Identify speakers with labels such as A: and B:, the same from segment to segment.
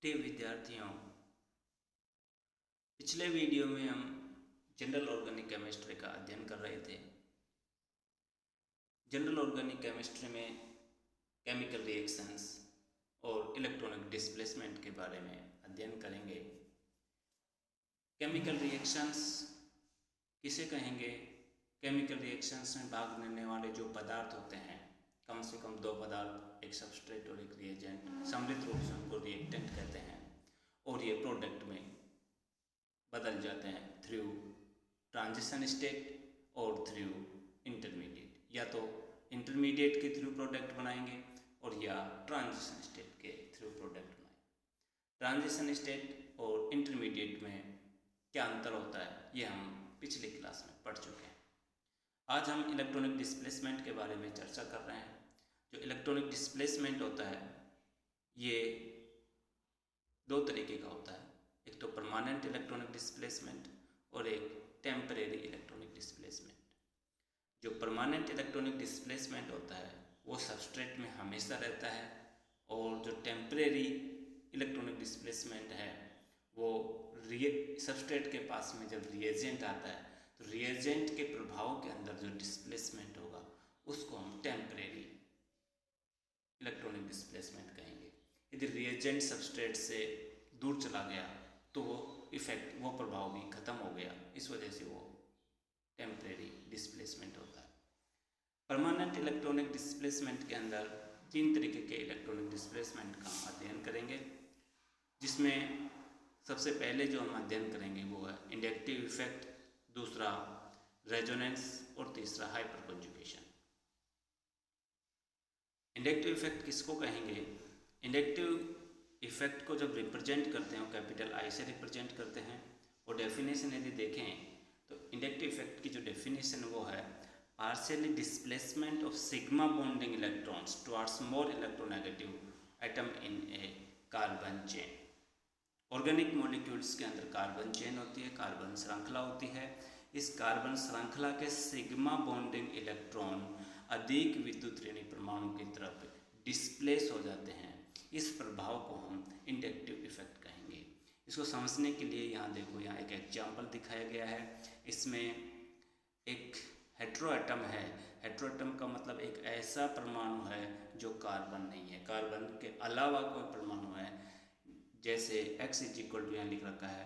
A: प्रिय विद्यार्थियों, पिछले वीडियो में हम जनरल ऑर्गेनिक केमिस्ट्री का अध्ययन कर रहे थे। जनरल ऑर्गेनिक केमिस्ट्री में केमिकल रिएक्शंस और इलेक्ट्रॉनिक डिस्प्लेसमेंट के बारे में अध्ययन करेंगे। केमिकल रिएक्शंस किसे कहेंगे? केमिकल रिएक्शंस में भाग लेने वाले जो पदार्थ होते हैं, कम से कम दो पदार्थ, एक सबस्ट्रेट और एक रिएजेंट, सम्मिलित रूप से उनको रिएक्टेंट कहते हैं और ये प्रोडक्ट में बदल जाते हैं थ्रू ट्रांजिशन स्टेट और थ्रू इंटरमीडिएट। या तो इंटरमीडिएट के थ्रू प्रोडक्ट बनाएंगे और या ट्रांजिशन स्टेट के थ्रू प्रोडक्ट बनाएंगे। ट्रांजिशन स्टेट और इंटरमीडिएट में क्या अंतर होता है, ये हम पिछली क्लास में पढ़ चुके हैं। आज हम इलेक्ट्रॉनिक डिस्प्लेसमेंट के बारे में चर्चा कर रहे हैं। जो इलेक्ट्रॉनिक डिस्प्लेसमेंट होता है ये दो तरीके का होता है, एक तो परमानेंट इलेक्ट्रॉनिक डिस्प्लेसमेंट और एक टेम्परेरी इलेक्ट्रॉनिक डिस्प्लेसमेंट। जो परमानेंट इलेक्ट्रॉनिक डिस्प्लेसमेंट होता है वो सबस्ट्रेट में हमेशा रहता है और जो टेम्परेरी इलेक्ट्रॉनिक डिस्प्लेसमेंट है वो सबस्ट्रेट के पास में जब रिएजेंट आता है तो रिएजेंट के प्रभाव के अंदर जो डिस्प्लेसमेंट होगा उसको हम टेम्परेरी इलेक्ट्रॉनिक डिस्प्लेसमेंट कहेंगे। यदि रिएजेंट सबस्ट्रेट से दूर चला गया तो वो इफेक्ट, वो प्रभाव भी खत्म हो गया, इस वजह से वो टेम्परेरी डिस्प्लेसमेंट होता है। परमानेंट इलेक्ट्रॉनिक डिस्प्लेसमेंट के अंदर तीन तरीके के इलेक्ट्रॉनिक डिस्प्लेसमेंट का हम अध्ययन करेंगे, जिसमें सबसे पहले जो हम अध्ययन करेंगे वो है इंडक्टिव इफेक्ट, दूसरा रेजोनेंस और तीसरा हाइपर कॉन्जुगेशन। इंडक्टिव इफेक्ट किसको कहेंगे? इंडक्टिव इफेक्ट को जब रिप्रेजेंट करते हैं वो कैपिटल आई से रिप्रेजेंट करते हैं और डेफिनेशन यदि देखें तो इंडक्टिव इफेक्ट की जो डेफिनेशन वो है partially displacement of sigma bonding electrons towards more electronegative atom in A carbon chain. Organic molecules के अंदर कार्बन चेन होती है, कार्बन श्रृंखला होती है। इस कार्बन श्रृंखला के सिग्मा बॉन्डिंग इलेक्ट्रॉन अधिक विद्युत ऋणी परमाणु की तरफ डिस्प्लेस हो जाते हैं। इस प्रभाव को हम इंडक्टिव इफेक्ट कहेंगे। इसको समझने के लिए यहाँ देखो, यहाँ एक एग्जाम्पल दिखाया गया है। इसमें एक हेट्रोएटम है। हेट्रोएटम का मतलब एक ऐसा परमाणु है जो कार्बन नहीं है, कार्बन के अलावा कोई परमाणु है। जैसे X = यहाँ लिख रखा है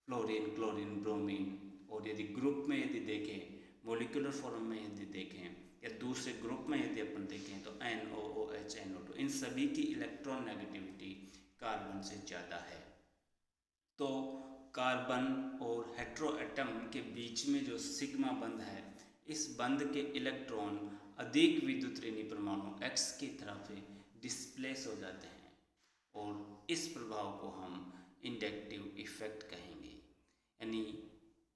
A: फ्लोरीन, क्लोरीन, ब्रोमीन। और यदि ग्रुप में यदि देखें, मोलिकुलर फॉर्म में यदि देखें या दूसरे ग्रुप में यदि अपन देखें तो NOOH, NO2, इन सभी की इलेक्ट्रॉन नेगेटिविटी कार्बन से ज़्यादा है। तो कार्बन और हेट्रोएटम के बीच में जो सिग्मा बंध है, इस बंध के इलेक्ट्रॉन अधिक विद्युत ऋणी परमाणु X की तरफ डिस्प्लेस हो जाते हैं और इस प्रभाव को हम इंडक्टिव इफेक्ट कहेंगे। यानी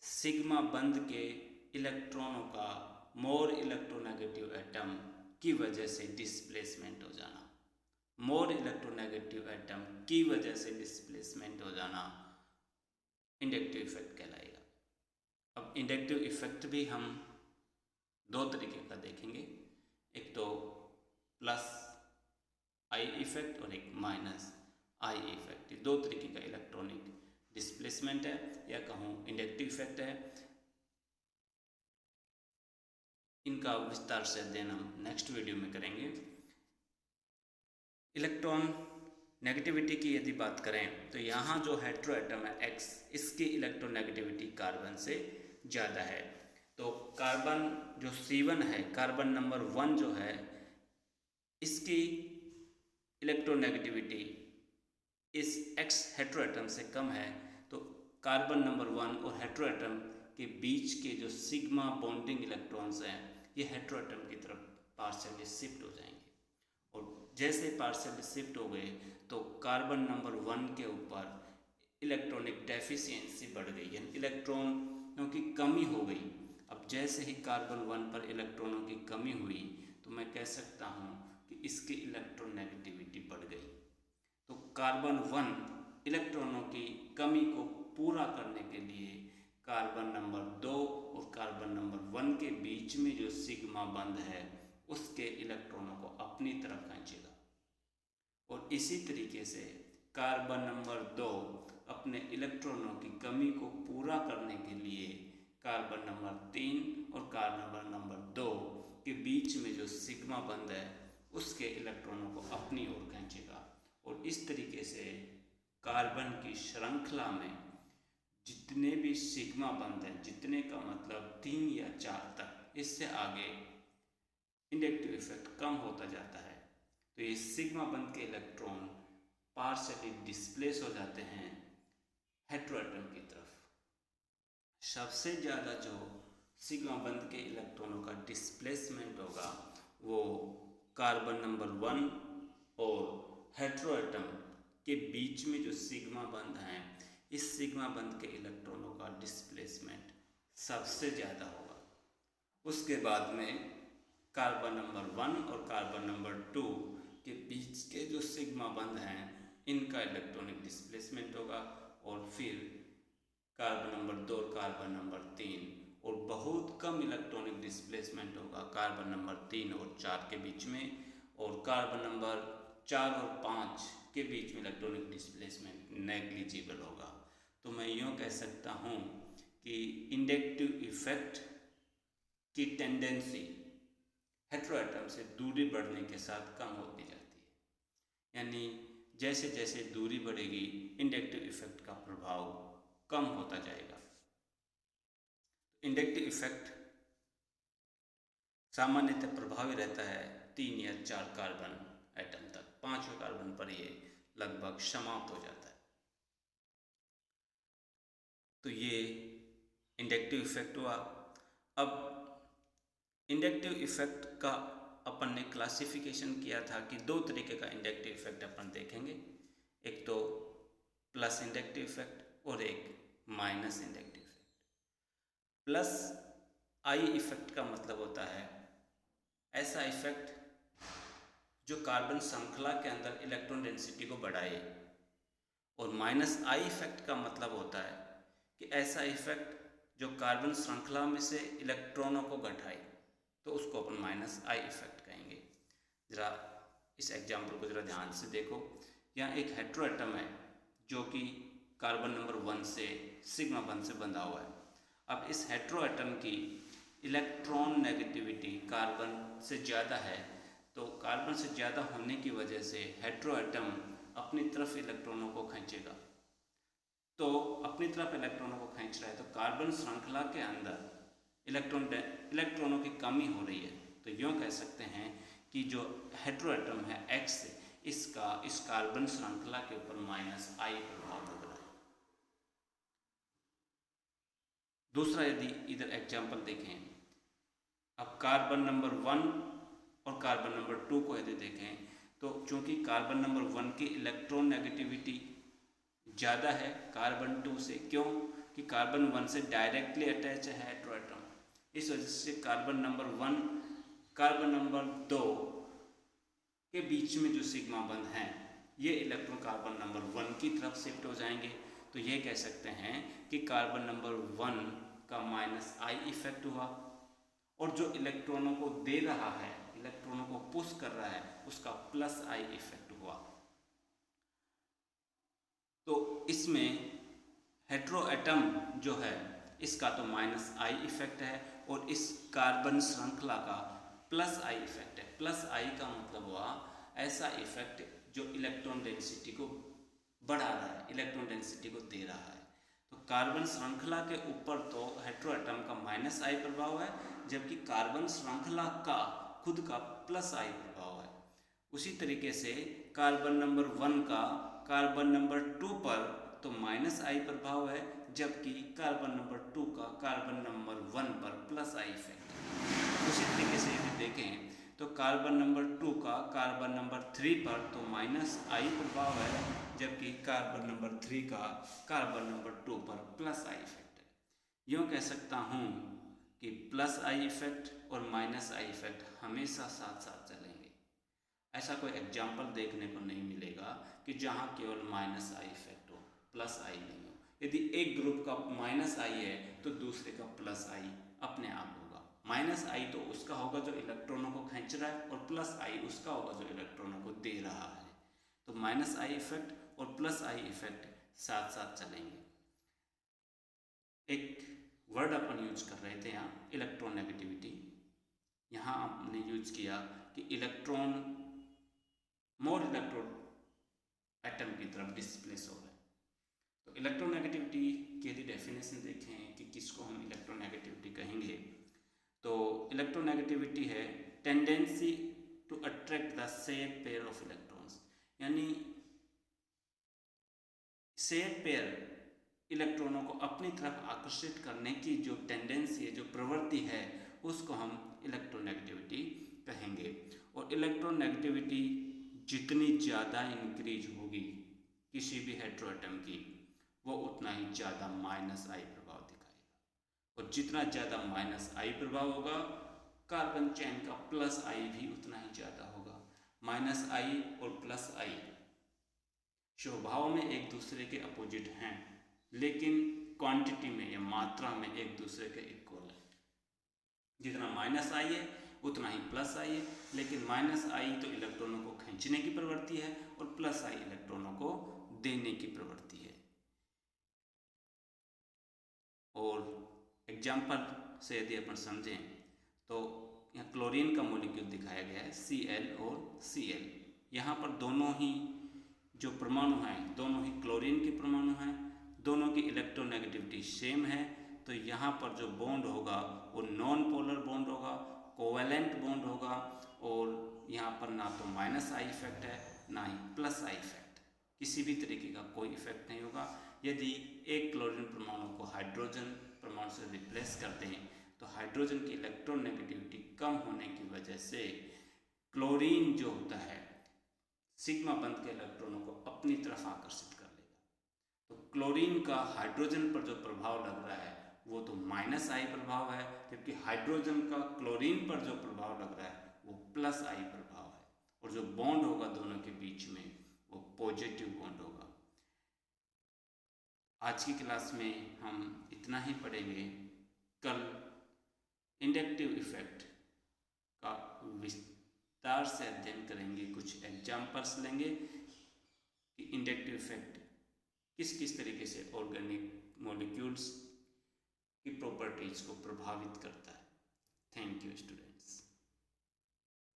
A: सिग्मा बंध के इलेक्ट्रॉनों का मोर इलेक्ट्रोनेगेटिव एटम की वजह से डिस्प्लेसमेंट हो जाना, मोर इलेक्ट्रोनेगेटिव एटम की वजह से डिस्प्लेसमेंट हो जाना इंडक्टिव इफेक्ट कहलाएगा। अब इंडक्टिव इफेक्ट भी हम दो तरीके का देखेंगे, एक तो प्लस आई इफेक्ट और एक माइनस आई इफेक्ट। ये दो तरीके का इलेक्ट्रॉनिक डिस्प्लेसमेंट है या कहूँ इंडक्टिव इफेक्ट है। इनका विस्तार से अध्ययन हम नेक्स्ट वीडियो में करेंगे। इलेक्ट्रॉन नेगेटिविटी की यदि बात करें तो यहाँ जो हेट्रोएटम है X, इसकी इलेक्ट्रोनेगेटिविटी कार्बन से ज़्यादा है। तो कार्बन जो C1 है, कार्बन नंबर 1 जो है, इसकी इलेक्ट्रोनेगेटिविटी इस X हेट्रोएटम से कम है। तो कार्बन नंबर 1 और हेट्रोएटम के बीच के जो सिग्मा बॉन्डिंग इलेक्ट्रॉन्स हैं ये हेट्रोएटम की तरफ पार्शियली शिफ्ट हो जाएंगे और जैसे पार्शियली शिफ्ट हो गए तो कार्बन नंबर 1 के ऊपर इलेक्ट्रॉनिक डेफिशिएंसी बढ़ गई, यानी इलेक्ट्रॉनों की कमी हो गई। अब जैसे ही कार्बन 1 पर इलेक्ट्रॉनों की कमी हुई तो मैं कह सकता हूँ कि इसकी इलेक्ट्रोनेगेटिविटी बढ़ गई। तो कार्बन 1 इलेक्ट्रॉनों की कमी को पूरा करने के लिए कार्बन नंबर 2 और कार्बन नंबर 1 के बीच में जो सिग्मा बंध है उसके इलेक्ट्रॉनों को अपनी तरफ खींचेगा और इसी तरीके से कार्बन नंबर 2 अपने इलेक्ट्रॉनों की कमी को पूरा करने के लिए कार्बन नंबर 3 और कार्बन नंबर 2 के बीच में जो सिग्मा बंध है उसके इलेक्ट्रॉनों को अपनी ओर खींचेगा। और इस तरीके से कार्बन की श्रृंखला में जितने भी सिग्मा बंध हैं, जितने का मतलब 3 या 4 तक, इससे आगे इंडक्टिव इफेक्ट कम होता जाता है। तो ये सिग्मा बंध के इलेक्ट्रॉन पार्शियली डिस्प्लेस हो जाते हैं हेटेरोएटम की तरफ। सबसे ज़्यादा जो सिग्मा बंध के इलेक्ट्रॉनों का डिस्प्लेसमेंट होगा वो कार्बन नंबर 1 और हेटेरोएटम के बीच में जो सिग्मा बंध हैं, इस सिग्मा बंध के इलेक्ट्रॉनों का डिस्प्लेसमेंट सबसे ज़्यादा होगा। उसके बाद में कार्बन नंबर 1 और कार्बन नंबर 2 के बीच के जो सिग्मा बंध हैं इनका इलेक्ट्रॉनिक डिस्प्लेसमेंट होगा। और फिर कार्बन नंबर 2 और कार्बन नंबर 3, और बहुत कम इलेक्ट्रॉनिक डिस्प्लेसमेंट होगा कार्बन नंबर 3 और 4 के बीच में, और कार्बन नंबर 4 और 5 के बीच में इलेक्ट्रॉनिक डिस्प्लेसमेंट नेग्लिजिबल होगा। तो मैं यूँ कह सकता हूँ कि इंडक्टिव इफेक्ट की टेंडेंसी हेटेरोएटम से दूरी बढ़ने के साथ कम होती जाती है, यानी जैसे जैसे दूरी बढ़ेगी इंडक्टिव इफेक्ट का प्रभाव कम होता जाएगा। इंडक्टिव इफेक्ट सामान्यतः प्रभावी रहता है 3 या 4 कार्बन एटम तक, 5वें कार्बन पर ये लगभग समाप्त हो जाता है। तो ये इंडक्टिव इफेक्ट हुआ। अब इंडक्टिव इफेक्ट का अपन ने क्लासिफिकेशन किया था कि 2 तरीके का इंडक्टिव इफेक्ट अपन देखेंगे, एक तो प्लस इंडक्टिव इफेक्ट और एक minus inductive effect. Plus I effect का मतलब होता है ऐसा इफेक्ट जो कार्बन श्रृंखला के अंदर इलेक्ट्रॉन डेंसिटी को बढ़ाए, और माइनस आई इफेक्ट का मतलब होता है कि ऐसा इफेक्ट जो कार्बन श्रृंखला में से इलेक्ट्रॉनों को घटाए, तो उसको अपन माइनस आई इफेक्ट कहेंगे। ज़रा इस एग्जाम्पल को ज़रा ध्यान से देखो। यहाँ एक हेटेरोएटम है जो कि कार्बन नंबर 1 से सिग्मा बंध से बंधा हुआ है। अब इस हेटेरोएटम की इलेक्ट्रॉन नेगेटिविटी कार्बन से ज़्यादा है, तो कार्बन से ज़्यादा होने की वजह से हेटेरोएटम अपनी तरफ इलेक्ट्रॉनों को खींचेगा। तो अपनी तरफ इलेक्ट्रॉनों को खींच रहा है, तो कार्बन श्रृंखला के अंदर इलेक्ट्रॉनों की कमी हो रही है। तो यूँ कह सकते हैं कि जो हेटेरोएटम है X, इसका इस कार्बन श्रृंखला के ऊपर माइनस आई प्रभाव लग रहा है। दूसरा यदि इधर एग्जाम्पल देखें, अब कार्बन नंबर 1 और कार्बन नंबर 2 को यदि देखें, तो चूंकि कार्बन नंबर 1 की इलेक्ट्रॉन नेगेटिविटी ज़्यादा है कार्बन 2 से, क्यों कि कार्बन 1 से डायरेक्टली अटैच है हेटेरोएटम, इस वजह से कार्बन नंबर 1 कार्बन नंबर 2 के बीच में जो सिग्मा बंध हैं ये इलेक्ट्रॉन कार्बन नंबर 1 की तरफ शिफ्ट हो जाएंगे। तो ये कह सकते हैं कि कार्बन नंबर 1 का माइनस आई इफेक्ट हुआ, और जो इलेक्ट्रॉनों को दे रहा है, इलेक्ट्रॉनों को पुश कर रहा है, उसका प्लस आई इफेक्ट हुआ। तो इसमें हेटेरोएटम जो है इसका तो माइनस आई इफेक्ट है, और इस कार्बन श्रृंखला का प्लस आई इफेक्ट है। प्लस आई का मतलब हुआ ऐसा इफेक्ट जो इलेक्ट्रॉन डेंसिटी को बढ़ा रहा है, इलेक्ट्रॉन डेंसिटी को दे रहा है। तो कार्बन श्रृंखला के ऊपर तो हेटेरोएटम का माइनस आई प्रभाव है, जबकि कार्बन श्रृंखला का खुद का प्लस आई प्रभाव है। उसी तरीके से कार्बन नंबर 1 का कार्बन नंबर 2 पर तो माइनस आई प्रभाव है, जबकि कार्बन नंबर 2 का कार्बन नंबर 1 पर प्लस आई इफेक्ट है। उसी तरीके से यदि देखें तो कार्बन नंबर 2 का कार्बन नंबर 3 पर तो माइनस आई प्रभाव है, जबकि कार्बन नंबर 3 का कार्बन नंबर 2 पर प्लस आई इफेक्ट है। यूँ कह सकता हूँ कि प्लस आई इफेक्ट और माइनस आई इफेक्ट हमेशा साथ साथ चलेंगे। ऐसा कोई एग्जाम्पल देखने को नहीं मिलेगा कि जहाँ केवल माइनस आई इफेक्ट हो, प्लस आई नहीं हो। यदि एक ग्रुप का माइनस आई है तो दूसरे का प्लस आई अपने आप होगा। माइनस आई तो उसका होगा जो इलेक्ट्रॉनों को खींच रहा है, और प्लस आई उसका होगा जो इलेक्ट्रॉनों को दे रहा है। तो माइनस आई इफेक्ट और प्लस आई इफेक्ट साथ साथ चलेंगे। एक वर्ड अपन यूज कर रहे थे यहाँ, इलेक्ट्रोनेगेटिविटी। यहाँ आपने यूज किया कि इलेक्ट्रॉन मोर इलेक्ट्रॉन एटम की तरफ डिस्प्लेस हो रहा है। तो इलेक्ट्रोनेगेटिविटी के लिए डेफिनेशन देखें कि किसको हम इलेक्ट्रोनेगेटिविटी कहेंगे। तो इलेक्ट्रोनेगेटिविटी है tendency to attract the same pair of electrons, यानी सेम पेयर इलेक्ट्रॉनों को अपनी तरफ आकर्षित करने की जो टेंडेंसी है, जो प्रवृत्ति है, उसको हम इलेक्ट्रोनेगेटिविटी कहेंगे। और इलेक्ट्रोनेगेटिविटी जितनी ज़्यादा इंक्रीज होगी किसी भी हेटेरोएटम की, वो उतना ही ज़्यादा माइनस आई प्रभाव दिखाएगा। और जितना ज़्यादा माइनस आई प्रभाव होगा, कार्बन चेन का प्लस आई भी उतना ही ज़्यादा होगा। माइनस आई और प्लस आई स्वभाव में एक दूसरे के अपोजिट हैं, लेकिन क्वांटिटी में या मात्रा में एक दूसरे के इक्वल है। जितना माइनस आई है उतना ही प्लस आई है, लेकिन माइनस आई तो इलेक्ट्रॉनों को खींचने की प्रवृत्ति है और प्लस आई इलेक्ट्रॉनों को देने की प्रवृत्ति है। और एग्जाम्पल से यदि अपन समझें तो यहाँ क्लोरीन का मॉलिक्यूल दिखाया गया है, Cl और Cl। यहाँ पर दोनों ही जो परमाणु हैं, दोनों ही क्लोरीन के परमाणु हैं, दोनों की इलेक्ट्रोनेगेटिविटी सेम है। तो यहाँ पर जो बॉन्ड होगा वो नॉन पोलर बॉन्ड होगा, कोवैलेंट बॉन्ड होगा। और यहाँ पर ना तो माइनस आई इफेक्ट है ना ही प्लस आई इफेक्ट, किसी भी तरीके का कोई इफेक्ट नहीं होगा। यदि एक क्लोरीन परमाणु को हाइड्रोजन परमाणु से रिप्लेस करते हैं तो हाइड्रोजन की इलेक्ट्रोनेगेटिविटी कम होने की वजह से क्लोरीन जो होता है सिग्मा बंध के इलेक्ट्रॉनों को अपनी तरफ आकर्षित कर लेगा। तो क्लोरीन का हाइड्रोजन पर जो प्रभाव लग रहा है वो तो माइनस आई प्रभाव है, जबकि हाइड्रोजन का क्लोरीन पर जो प्रभाव लग रहा है वो प्लस आई प्रभाव है। और जो बॉन्ड होगा दोनों के बीच में वो पॉजिटिव बॉन्ड होगा। आज की क्लास में हम इतना ही पढ़ेंगे। कल इंडक्टिव इफेक्ट का विस्तार से अध्ययन करेंगे, कुछ एग्जाम्पल्स लेंगे कि इंडक्टिव इफेक्ट किस किस तरीके से ऑर्गेनिक मॉलिक्यूल्स की प्रॉपर्टीज को प्रभावित करता है। Thank you student.